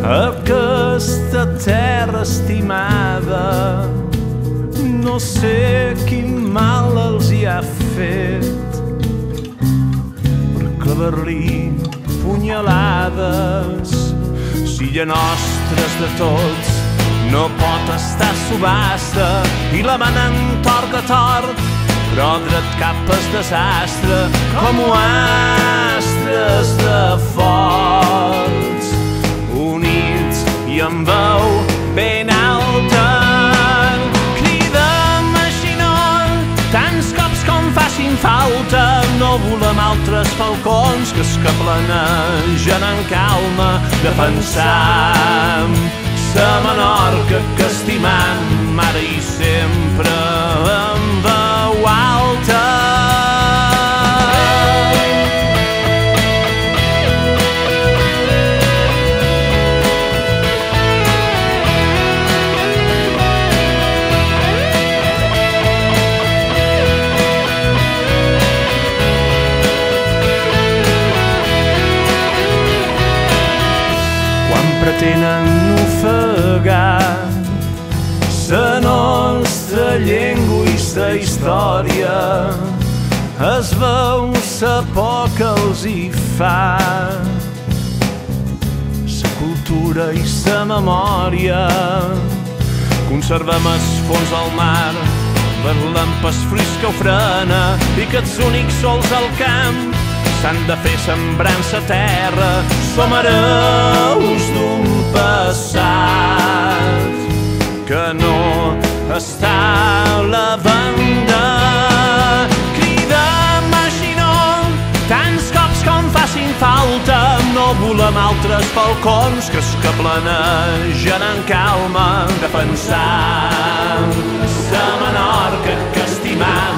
aquesta terra estimada. No sé quin mal els hi ha fet per clavar-li punyalades. Filla nostres de tots, no pot estar a subhasta i la man en tort de tort, però dret cap al desastre com astres de forts, units i amb veu ben alta. Cridem així no, tants cops com facin falta, no volem altres falcons que es caplanegen en calma. Defensam la Menorca que estimam ara i sempre en veu alta. Quan pretenen ofegar la nostra llengua i la història, es veu la por que els hi fa. La cultura i la memòria, conservem el fons del mar, parlem pels fruits que ho frena i que els únics sols al camp s'han de fer sembrant la terra. Som hereus d'un passat que no està a la venda. Cridem així no, tants cops com facin falta, no volem altres falcons que es caplanegen en calma. Defensam la Menorca que estimam